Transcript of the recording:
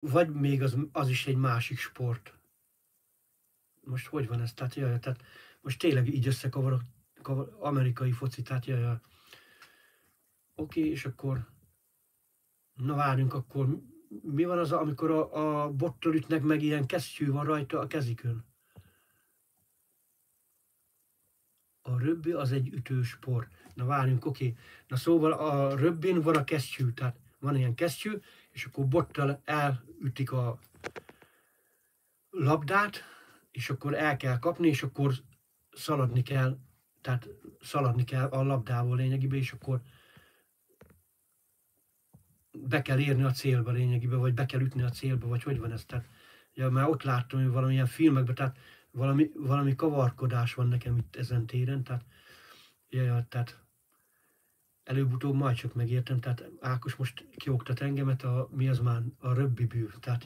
vagy még az is egy másik sport. Most hogy van ez? Tehát, jaj, tehát most tényleg így összekavarok amerikai foci, tehát jaj. Oké, és akkor, na várjunk, akkor mi van az, amikor a bottal ütnek, meg ilyen kesztyű van rajta a kezükön? A röbbi az egy ütősport. Na várjunk, oké. Na szóval a röbbin van a kesztyű, tehát van ilyen kesztyű, és akkor bottal elütik a labdát, és akkor el kell kapni, és akkor szaladni kell, tehát szaladni kell a labdával lényegében, és akkor be kell érni a célba lényegében, vagy be kell ütni a célba, vagy hogy van ez? Tehát, ja, már ott láttam, hogy valamilyen filmekben, tehát valami kavarkodás van nekem itt ezen téren, tehát, tehát előbb-utóbb majd csak megértem, tehát Ákos most kioktat engemet, mi az már a röbbiből, tehát